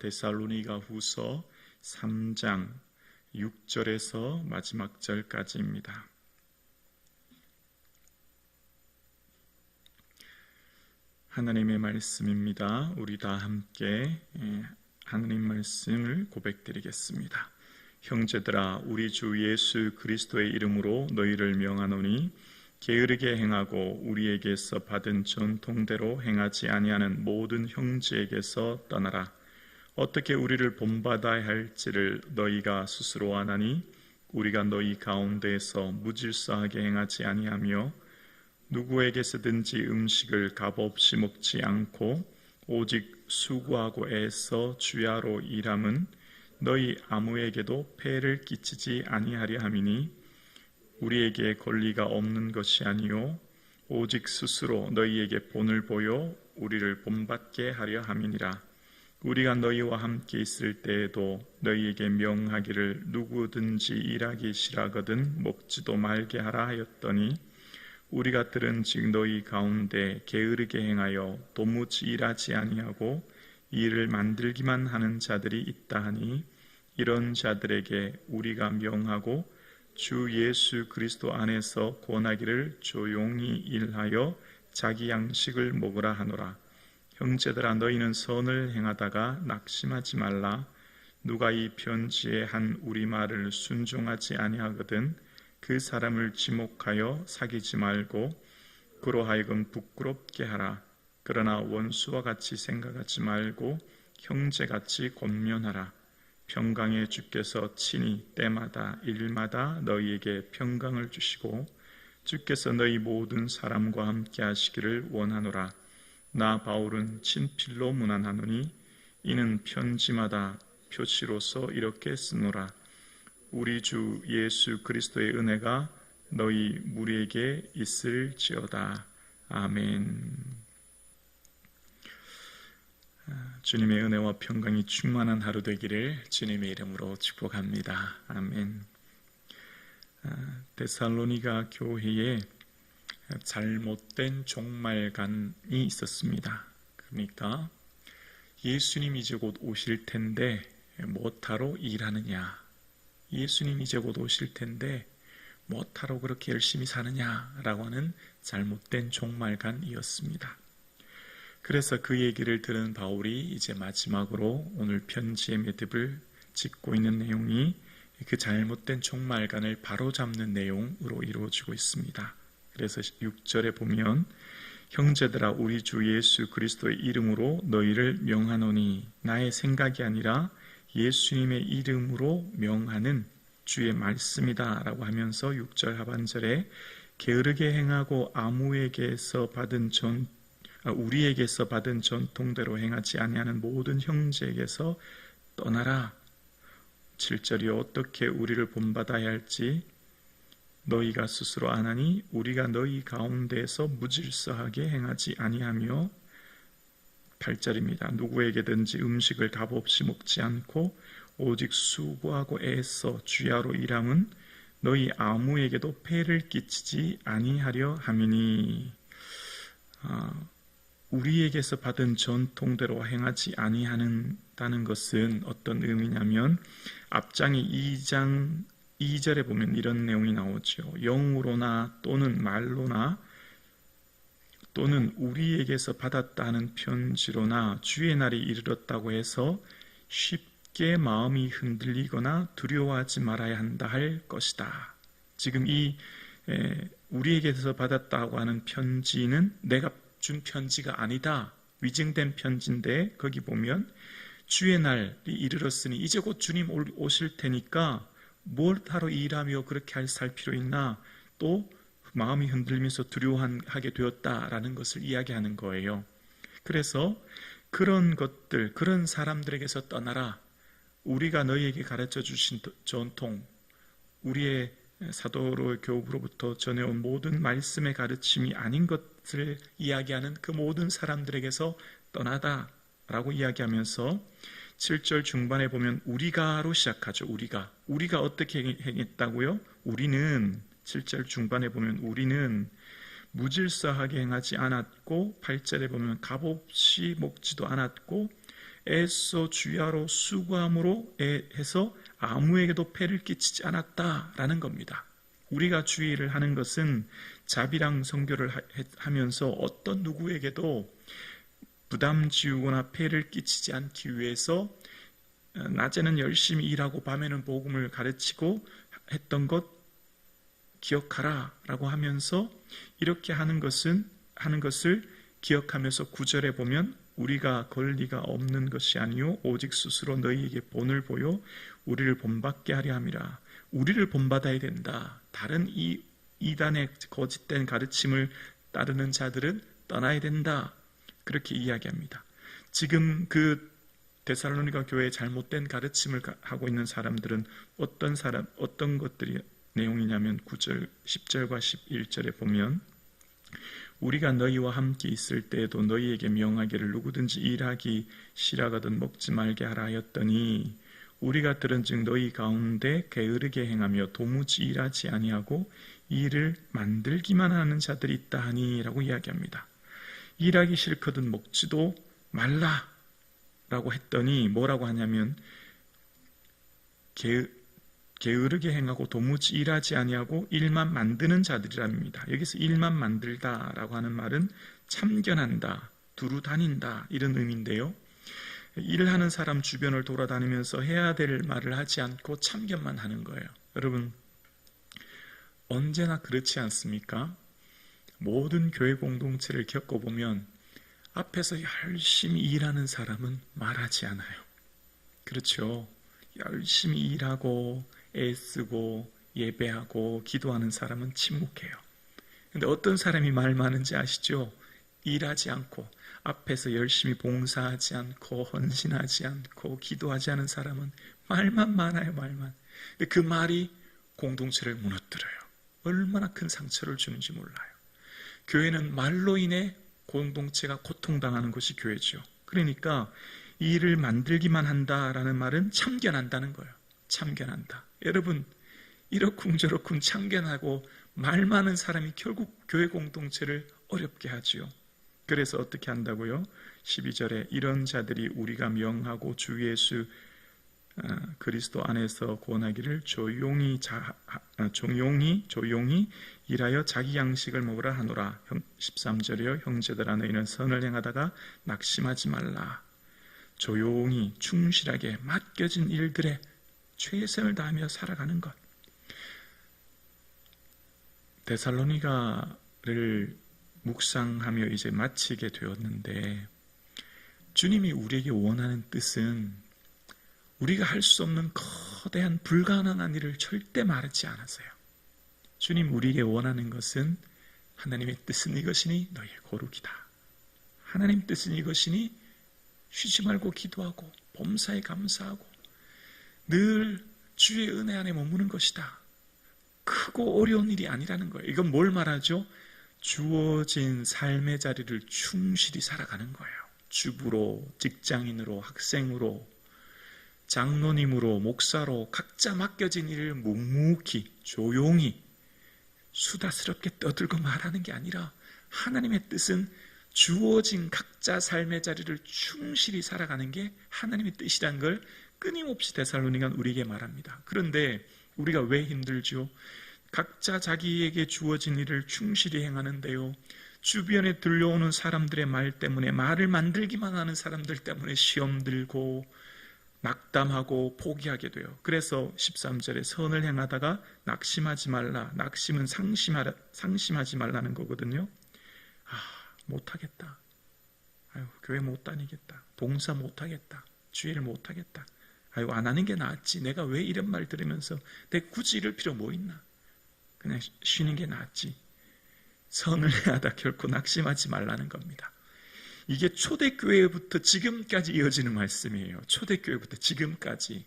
데살로니가 후서 3장 6절에서 마지막 절까지입니다. 하나님의 말씀입니다. 우리 다 함께 하나님 말씀을 고백드리겠습니다. 형제들아, 우리 주 예수 그리스도의 이름으로 너희를 명하노니 게으르게 행하고 우리에게서 받은 전통대로 행하지 아니하는 모든 형제에게서 떠나라. 어떻게 우리를 본받아야 할지를 너희가 스스로 아나니 우리가 너희 가운데에서 무질서하게 행하지 아니하며 누구에게서든지 음식을 값없이 먹지 않고 오직 수고하고 애써 주야로 일함은 너희 아무에게도 폐를 끼치지 아니하려 함이니 우리에게 권리가 없는 것이 아니요 오직 스스로 너희에게 본을 보여 우리를 본받게 하려 함이니라. 우리가 너희와 함께 있을 때에도 너희에게 명하기를 누구든지 일하기 싫어하거든 먹지도 말게 하라 하였더니 우리가 들은즉 너희 가운데 게으르게 행하여 도무지 일하지 아니하고 일을 만들기만 하는 자들이 있다 하니 이런 자들에게 우리가 명하고 주 예수 그리스도 안에서 권하기를 조용히 일하여 자기 양식을 먹으라 하노라. 형제들아, 너희는 선을 행하다가 낙심하지 말라. 누가 이 편지에 한 우리 말을 순종하지 아니하거든 그 사람을 지목하여 사귀지 말고 그로 하여금 부끄럽게 하라. 그러나 원수와 같이 생각하지 말고 형제같이 권면하라. 평강의 주께서 친히 때마다 일마다 너희에게 평강을 주시고 주께서 너희 모든 사람과 함께 하시기를 원하노라. 나 바울은 친필로 문안하노니 이는 편지마다 표시로서 이렇게 쓰노라. 우리 주 예수 그리스도의 은혜가 너희 무리에게 있을지어다. 아멘. 주님의 은혜와 평강이 충만한 하루 되기를 주님의 이름으로 축복합니다. 아멘. 데살로니가 교회에 잘못된 종말관이 있었습니다. 그러니까 예수님 이제 곧 오실 텐데 뭐하러 일하느냐, 예수님 이제 곧 오실 텐데 뭐하러 그렇게 열심히 사느냐라고 하는 잘못된 종말관이었습니다. 그래서 그 얘기를 들은 바울이 이제 마지막으로 오늘 편지의 매듭을 짓고 있는 내용이 그 잘못된 종말관을 바로잡는 내용으로 이루어지고 있습니다. 그래서 6절에 보면 형제들아, 우리 주 예수 그리스도의 이름으로 너희를 명하노니, 나의 생각이 아니라 예수님의 이름으로 명하는 주의 말씀이다 라고 하면서 6절 하반절에 게으르게 행하고 우리에게서 받은 전통대로 행하지 아니하는 모든 형제에게서 떠나라. 7절이 어떻게 우리를 본받아야 할지 너희가 스스로 아나니 우리가 너희 가운데에서 무질서하게 행하지 아니하며 8절입니다. 누구에게든지 음식을 값없이 먹지 않고 오직 수고하고 애써 주야로 일함은 너희 아무에게도 폐를 끼치지 아니하려 함이니, 우리에게서 받은 전통대로 행하지 아니하는다는 것은 어떤 의미냐면 앞장의 2장 2절에 보면 이런 내용이 나오죠. 영으로나 또는 말로나 또는 우리에게서 받았다 하는 편지로나 주의 날이 이르렀다고 해서 쉽게 마음이 흔들리거나 두려워하지 말아야 한다 할 것이다. 지금 이 우리에게서 받았다고 하는 편지는 내가 준 편지가 아니다. 위증된 편지인데 거기 보면 주의 날이 이르렀으니 이제 곧 주님 오실 테니까 뭘 하러 일하며 그렇게 살 필요 있나, 또 마음이 흔들면서 두려워하게 되었다라는 것을 이야기하는 거예요. 그래서 그런 것들, 그런 사람들에게서 떠나라. 우리가 너희에게 가르쳐 주신 전통, 우리의 사도로 교부로부터 전해온 모든 말씀의 가르침이 아닌 것을 이야기하는 그 모든 사람들에게서 떠나다라고 이야기하면서 7절 중반에 보면 우리가로 시작하죠. 우리가 어떻게 행했다고요? 우리는 7절 중반에 보면 우리는 무질서하게 행하지 않았고 8절에 보면 값없이 먹지도 않았고 애써 주야로 수고함으로 해서 아무에게도 폐를 끼치지 않았다라는 겁니다. 우리가 주의를 하는 것은 자비랑 선교를 하면서 어떤 누구에게도 부담 지우거나 폐를 끼치지 않기 위해서 낮에는 열심히 일하고 밤에는 복음을 가르치고 했던 것 기억하라 라고 하면서 이렇게 하는 것을 기억하면서 9절에 보면 우리가 권리가 없는 것이 아니요 오직 스스로 너희에게 본을 보여 우리를 본받게 하려 함이라. 우리를 본받아야 된다. 다른 이 이단의 거짓된 가르침을 따르는 자들은 떠나야 된다. 그렇게 이야기합니다. 지금 그 데살로니가 교회의 잘못된 가르침을 하고 있는 사람들은 어떤 것들이 내용이냐면 9절, 10절과 11절에 보면 우리가 너희와 함께 있을 때에도 너희에게 명하기를 누구든지 일하기 싫어하거든 먹지 말게 하라 하였더니 우리가 들은즉 너희 가운데 게으르게 행하며 도무지 일하지 아니하고 일을 만들기만 하는 자들이 있다 하니라고 이야기합니다. 일하기 싫거든 먹지도 말라라고 했더니 뭐라고 하냐면 게으르게 행하고 도무지 일하지 아니하고 일만 만드는 자들이랍니다. 여기서 일만 만들다라고 하는 말은 참견한다, 두루 다닌다 이런 의미인데요. 일을 하는 사람 주변을 돌아다니면서 해야 될 말을 하지 않고 참견만 하는 거예요. 여러분 언제나 그렇지 않습니까? 모든 교회 공동체를 겪어보면 앞에서 열심히 일하는 사람은 말하지 않아요. 그렇죠? 열심히 일하고 애쓰고 예배하고 기도하는 사람은 침묵해요. 근데 어떤 사람이 말 많은지 아시죠? 일하지 않고 앞에서 열심히 봉사하지 않고 헌신하지 않고 기도하지 않은 사람은 말만 많아요. 말만. 근데 그 말이 공동체를 무너뜨려요. 얼마나 큰 상처를 주는지 몰라요. 교회는 말로 인해 공동체가 고통당하는 것이 교회죠. 그러니까 일을 만들기만 한다라는 말은 참견한다는 거예요. 참견한다. 여러분 이러쿵저러쿵 참견하고 말 많은 사람이 결국 교회 공동체를 어렵게 하지요. 그래서 어떻게 한다고요? 12절에 이런 자들이 우리가 명하고 주 예수 그리스도 안에서 권하기를 조용히 일하여 자기 양식을 먹으라 하노라. 13절이요. 형제들아 너희는 선을 행하다가 낙심하지 말라. 조용히 충실하게 맡겨진 일들에 최선을 다하며 살아가는 것. 데살로니가를 묵상하며 이제 마치게 되었는데 주님이 우리에게 원하는 뜻은 우리가 할 수 없는 거대한 불가능한 일을 절대 말하지 않았어요. 주님 우리에게 원하는 것은 하나님의 뜻은 이것이니 너희의 거룩이다. 하나님 뜻은 이것이니 쉬지 말고 기도하고 범사에 감사하고 늘 주의 은혜 안에 머무는 것이다. 크고 어려운 일이 아니라는 거예요. 이건 뭘 말하죠? 주어진 삶의 자리를 충실히 살아가는 거예요. 주부로, 직장인으로, 학생으로, 장로님으로, 목사로 각자 맡겨진 일을 묵묵히, 조용히, 수다스럽게 떠들고 말하는 게 아니라 하나님의 뜻은 주어진 각자 삶의 자리를 충실히 살아가는 게 하나님의 뜻이라는 걸 끊임없이 데살로니가는 우리에게 말합니다. 그런데 우리가 왜 힘들죠? 각자 자기에게 주어진 일을 충실히 행하는데요. 주변에 들려오는 사람들의 말 때문에 말을 만들기만 하는 사람들 때문에 시험 들고 낙담하고 포기하게 돼요. 그래서 13절에 선을 행하다가 낙심하지 말라. 낙심은 상심하지 말라는 거거든요. 못하겠다. 교회 못 다니겠다. 봉사 못하겠다. 주의를 못하겠다. 안 하는 게 낫지. 내가 왜 이런 말 들으면서 내가 굳이 이럴 필요 뭐 있나. 그냥 쉬는 게 낫지. 선을 행하다 결코 낙심하지 말라는 겁니다. 이게 초대교회부터 지금까지 이어지는 말씀이에요. 초대교회부터 지금까지.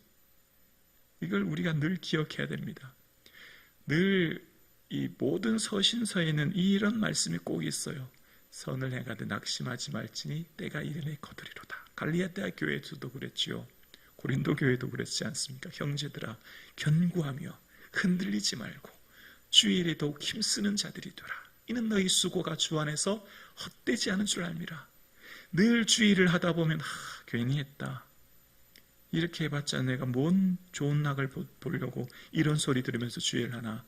이걸 우리가 늘 기억해야 됩니다. 늘 이 모든 서신서에는 이런 말씀이 꼭 있어요. 선을 행하되 낙심하지 말지니 때가 이르매 거두리로다. 갈리아디아 교회에서도 그랬지요. 고린도 교회도 그랬지 않습니까? 형제들아 견고하며 흔들리지 말고 주일에 더욱 힘쓰는 자들이 되라. 이는 너희 수고가 주 안에서 헛되지 않은 줄 알미라. 늘 주의를 하다 보면 괜히 했다. 이렇게 해봤자 내가 뭔 좋은 낙을 보려고 이런 소리 들으면서 주의를 하나.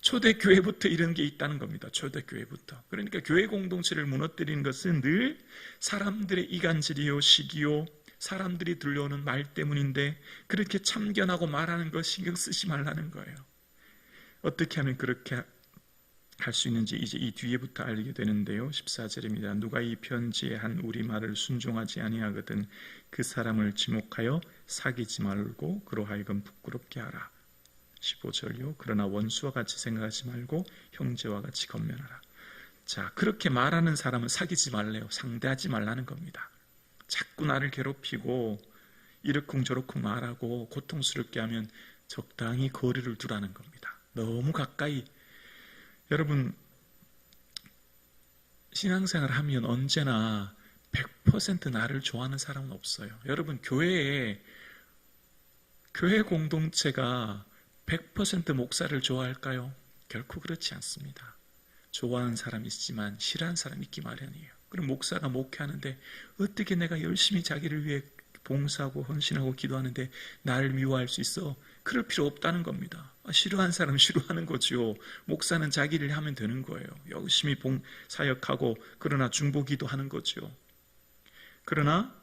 초대교회부터 이런 게 있다는 겁니다. 초대교회부터. 그러니까 교회 공동체를 무너뜨리는 것은 늘 사람들의 이간질이요, 시기요, 사람들이 들려오는 말 때문인데 그렇게 참견하고 말하는 거 신경 쓰지 말라는 거예요. 어떻게 하면 그렇게 할 수 있는지 이제 이 뒤에부터 알게 되는데요. 14절입니다. 누가 이 편지에 한 우리 말을 순종하지 아니하거든 그 사람을 지목하여 사귀지 말고 그로 하여금 부끄럽게 하라. 15절요. 그러나 원수와 같이 생각하지 말고 형제와 같이 건면하라. 자, 그렇게 말하는 사람은 사귀지 말래요. 상대하지 말라는 겁니다. 자꾸 나를 괴롭히고 이러쿵저러쿵 말하고 고통스럽게 하면 적당히 거리를 두라는 겁니다. 너무 가까이. 여러분, 신앙생활 하면 언제나 100% 나를 좋아하는 사람은 없어요. 여러분, 교회 공동체가 100% 목사를 좋아할까요? 결코 그렇지 않습니다. 좋아하는 사람이 있지만 싫어하는 사람이 있기 마련이에요. 그럼 목사가 목회하는데 어떻게 내가 열심히 자기를 위해 봉사하고 헌신하고 기도하는데 나를 미워할 수 있어? 그럴 필요 없다는 겁니다. 싫어하는 사람 싫어하는 거죠. 목사는 자기를 하면 되는 거예요. 열심히 사역하고 그러나 중보기도 하는 거죠. 그러나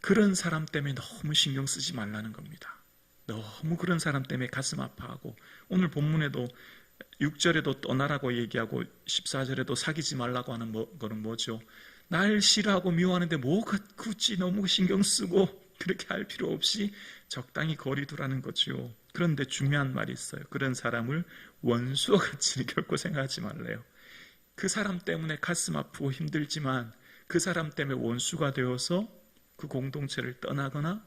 그런 사람 때문에 너무 신경 쓰지 말라는 겁니다. 너무 그런 사람 때문에 가슴 아파하고 오늘 본문에도 6절에도 떠나라고 얘기하고 14절에도 사귀지 말라고 하는 거는 뭐죠? 날 싫어하고 미워하는데 뭐 굳이 너무 신경 쓰고 그렇게 할 필요 없이 적당히 거리 두라는 거죠. 그런데 중요한 말이 있어요. 그런 사람을 원수와 같이 결코 생각하지 말래요. 그 사람 때문에 가슴 아프고 힘들지만 그 사람 때문에 원수가 되어서 그 공동체를 떠나거나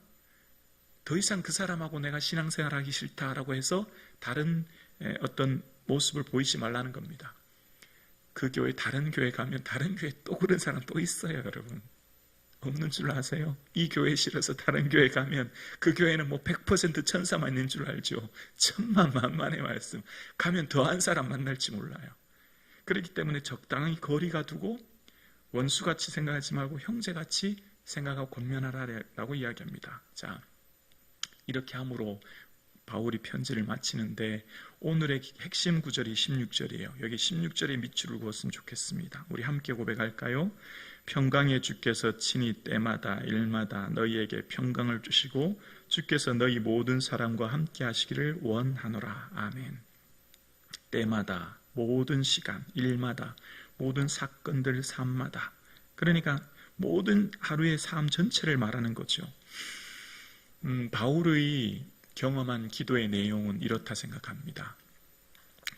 더 이상 그 사람하고 내가 신앙생활하기 싫다라고 해서 다른 어떤 모습을 보이지 말라는 겁니다. 그 교회 다른 교회 가면 다른 교회 또 그런 사람 또 있어요. 여러분 없는 줄 아세요? 이 교회 싫어서 다른 교회 가면 그 교회는 뭐 100% 천사만 있는 줄 알죠. 천만만만의 말씀 가면 더한 사람 만날지 몰라요. 그렇기 때문에 적당히 거리가 두고 원수같이 생각하지 말고 형제같이 생각하고 권면하라고 이야기합니다. 자, 이렇게 함으로 바울이 편지를 마치는데 오늘의 핵심 구절이 16절이에요. 여기 16절에 밑줄을 그었으면 좋겠습니다. 우리 함께 고백할까요? 평강의 주께서 친히 때마다 일마다 너희에게 평강을 주시고 주께서 너희 모든 사람과 함께 하시기를 원하노라. 아멘. 때마다, 모든 시간, 일마다, 모든 사건들, 삶마다. 그러니까 모든 하루의 삶 전체를 말하는 거죠. 바울의 경험한 기도의 내용은 이렇다 생각합니다.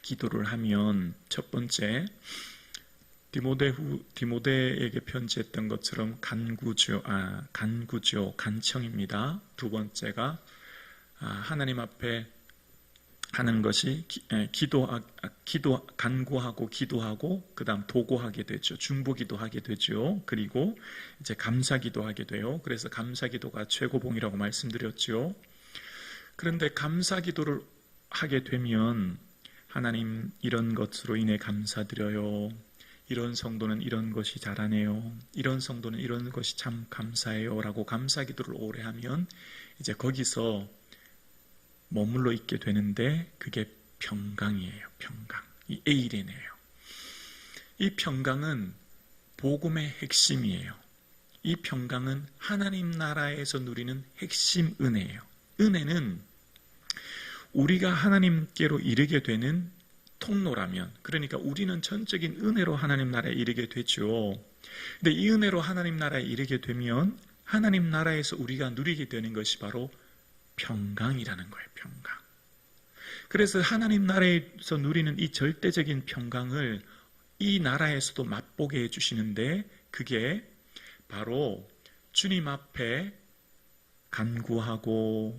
기도를 하면 첫 번째 디모데에게 편지했던 것처럼 간청입니다. 두 번째가 하나님 앞에 하는 것이 간구하고 기도하고 그 다음 도고하게 되죠. 중보기도 하게 되죠. 그리고 이제 감사기도 하게 돼요. 그래서 감사기도가 최고봉이라고 말씀드렸죠. 그런데 감사기도를 하게 되면 하나님 이런 것으로 인해 감사드려요. 이런 성도는 이런 것이 잘하네요. 이런 성도는 이런 것이 참 감사해요. 라고 감사기도를 오래 하면 이제 거기서 머물러 있게 되는데 그게 평강이에요. 평강. 이 에이레네요. 이 평강은 복음의 핵심이에요. 이 평강은 하나님 나라에서 누리는 핵심 은혜예요. 은혜는 우리가 하나님께로 이르게 되는 통로라면, 그러니까 우리는 전적인 은혜로 하나님 나라에 이르게 되죠. 근데 이 은혜로 하나님 나라에 이르게 되면 하나님 나라에서 우리가 누리게 되는 것이 바로 평강이라는 거예요. 평강. 그래서 하나님 나라에서 누리는 이 절대적인 평강을 이 나라에서도 맛보게 해주시는데 그게 바로 주님 앞에 간구하고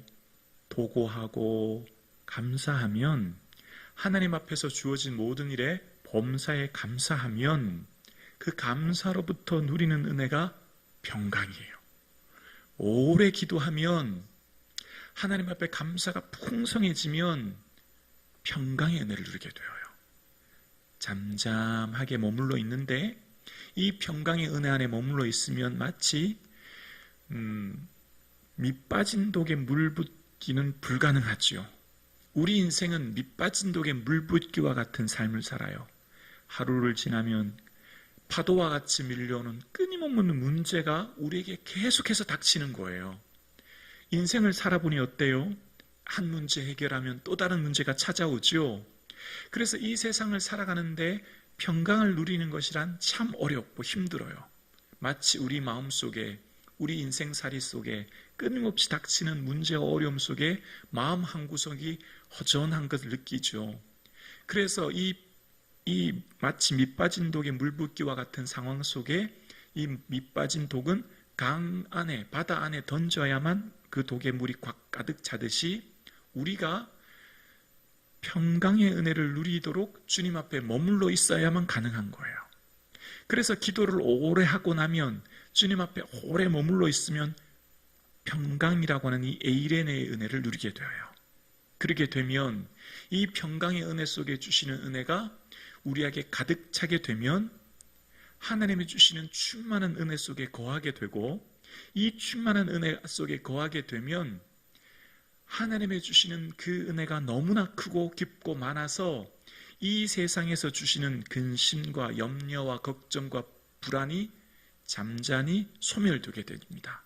도고하고 감사하면, 하나님 앞에서 주어진 모든 일에 범사에 감사하면 그 감사로부터 누리는 은혜가 평강이에요. 오래 기도하면, 하나님 앞에 감사가 풍성해지면 평강의 은혜를 누리게 되어요. 잠잠하게 머물러 있는데 이 평강의 은혜 안에 머물러 있으면 마치 밑빠진 독에 물 붓기는 불가능하지요. 우리 인생은 밑빠진 독에 물 붓기와 같은 삶을 살아요. 하루를 지나면 파도와 같이 밀려오는 끊임없는 문제가 우리에게 계속해서 닥치는 거예요. 인생을 살아보니 어때요? 한 문제 해결하면 또 다른 문제가 찾아오죠. 그래서 이 세상을 살아가는데 평강을 누리는 것이란 참 어렵고 힘들어요. 마치 우리 마음속에, 우리 인생살이 속에 끊임없이 닥치는 문제와 어려움 속에 마음 한구석이 허전한 것을 느끼죠. 그래서 이 마치 밑빠진 독에 물 붓기와 같은 상황 속에 이 밑빠진 독은 강 안에, 바다 안에 던져야만 그 독에 물이 가득 차듯이 우리가 평강의 은혜를 누리도록 주님 앞에 머물러 있어야만 가능한 거예요. 그래서 기도를 오래 하고 나면, 주님 앞에 오래 머물러 있으면 평강이라고 하는 이 에이레네의 은혜를 누리게 되어요. 그렇게 되면 이 평강의 은혜 속에 주시는 은혜가 우리에게 가득 차게 되면 하나님이 주시는 충만한 은혜 속에 거하게 되고, 이 충만한 은혜 속에 거하게 되면 하나님이 주시는 그 은혜가 너무나 크고 깊고 많아서 이 세상에서 주시는 근심과 염려와 걱정과 불안이 잠잠히 소멸되게 됩니다.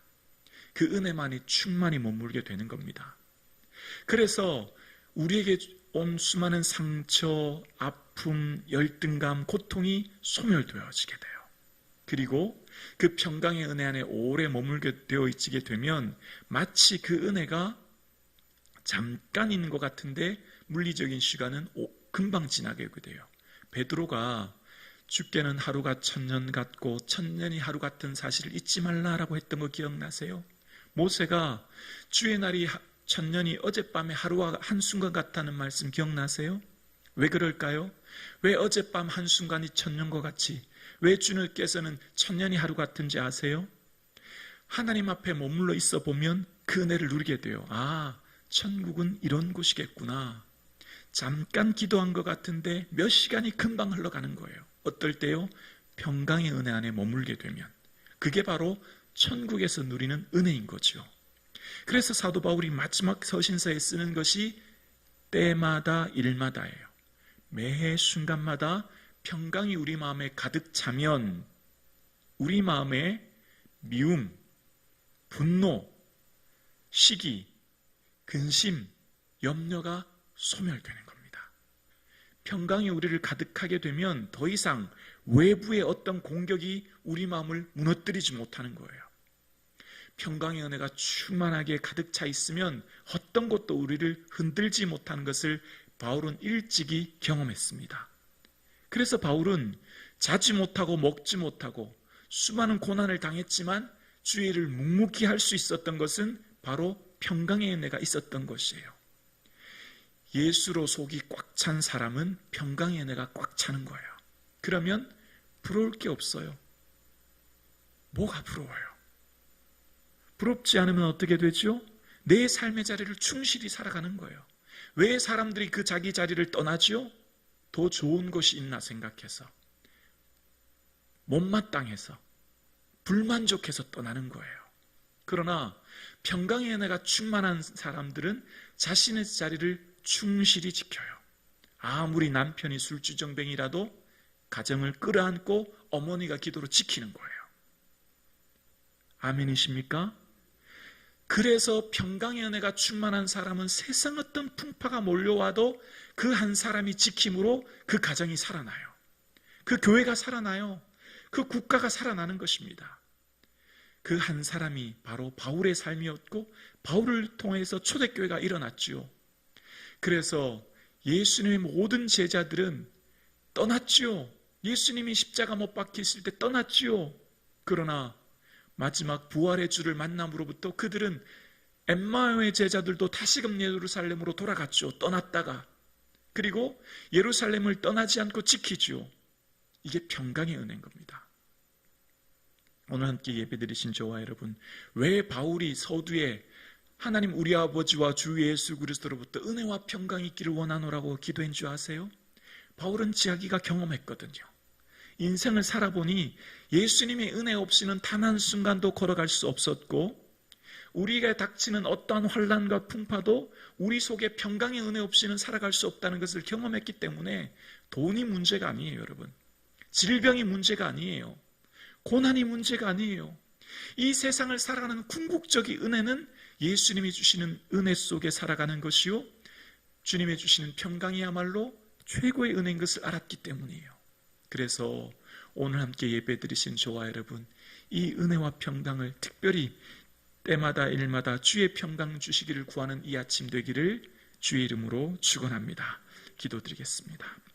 그 은혜만이 충만히 머물게 되는 겁니다. 그래서 우리에게 온 수많은 상처, 아픔, 열등감, 고통이 소멸되어지게 돼요. 그리고 그 평강의 은혜 안에 오래 머물게 되어 있게 되면 마치 그 은혜가 잠깐 있는 것 같은데 물리적인 시간은 금방 지나게 돼요. 베드로가 주께는 하루가 천년 같고 천년이 하루 같은 사실을 잊지 말라라고 했던 거 기억나세요? 모세가 주의 날이 천년이 어젯밤의 하루와 한순간 같다는 말씀 기억나세요? 왜 그럴까요? 왜 어젯밤 한순간이 천년과 같이, 왜 주님께서는 천년이 하루 같은지 아세요? 하나님 앞에 머물러 있어 보면 그 은혜를 누리게 돼요. 아, 천국은 이런 곳이겠구나. 잠깐 기도한 것 같은데 몇 시간이 금방 흘러가는 거예요. 어떨 때요? 평강의 은혜 안에 머물게 되면. 그게 바로 천국에서 누리는 은혜인 거죠. 그래서 사도 바울이 마지막 서신서에 쓰는 것이 때마다 일마다예요. 매해 순간마다 평강이 우리 마음에 가득 차면 우리 마음에 미움, 분노, 시기, 근심, 염려가 소멸되는 겁니다. 평강이 우리를 가득하게 되면 더 이상 외부의 어떤 공격이 우리 마음을 무너뜨리지 못하는 거예요. 평강의 은혜가 충만하게 가득 차 있으면 어떤 것도 우리를 흔들지 못하는 것을 바울은 일찍이 경험했습니다. 그래서 바울은 자지 못하고 먹지 못하고 수많은 고난을 당했지만 주의를 묵묵히 할 수 있었던 것은 바로 평강의 은혜가 있었던 것이에요. 예수로 속이 꽉 찬 사람은 평강의 은혜가 꽉 차는 거예요. 그러면 부러울 게 없어요. 뭐가 부러워요? 부럽지 않으면 어떻게 되죠? 내 삶의 자리를 충실히 살아가는 거예요. 왜 사람들이 그 자기 자리를 떠나죠? 더 좋은 곳이 있나 생각해서, 못마땅해서, 불만족해서 떠나는 거예요. 그러나 평강의 은혜가 충만한 사람들은 자신의 자리를 충실히 지켜요. 아무리 남편이 술주정뱅이라도 가정을 끌어안고 어머니가 기도로 지키는 거예요. 아멘이십니까? 그래서 평강의 은혜가 충만한 사람은 세상 어떤 풍파가 몰려와도 그 한 사람이 지킴으로 그 가정이 살아나요. 그 교회가 살아나요. 그 국가가 살아나는 것입니다. 그 한 사람이 바로 바울의 삶이었고 바울을 통해서 초대교회가 일어났지요. 그래서 예수님의 모든 제자들은 떠났지요. 예수님이 십자가 못 박히실 때 떠났지요. 그러나 마지막 부활의 주를 만남으로부터 그들은 엠마오의 제자들도 다시금 예루살렘으로 돌아갔죠. 떠났다가. 그리고 예루살렘을 떠나지 않고 지키죠. 이게 평강의 은혜인 겁니다. 오늘 함께 예배드리신 저와 여러분, 왜 바울이 서두에 하나님 우리 아버지와 주 예수 그리스도로부터 은혜와 평강이 있기를 원하노라고 기도한 줄 아세요? 바울은 자기가 경험했거든요. 인생을 살아보니 예수님의 은혜 없이는 단 한순간도 걸어갈 수 없었고, 우리에게 닥치는 어떠한 환난과 풍파도 우리 속에 평강의 은혜 없이는 살아갈 수 없다는 것을 경험했기 때문에 돈이 문제가 아니에요, 여러분. 질병이 문제가 아니에요. 고난이 문제가 아니에요. 이 세상을 살아가는 궁극적인 은혜는 예수님이 주시는 은혜 속에 살아가는 것이요, 주님이 주시는 평강이야말로 최고의 은혜인 것을 알았기 때문이에요. 그래서 오늘 함께 예배드리신 저와 여러분, 이 은혜와 평강을 특별히 때마다 일마다 주의 평강 주시기를 구하는 이 아침 되기를 주의 이름으로 축원합니다. 기도드리겠습니다.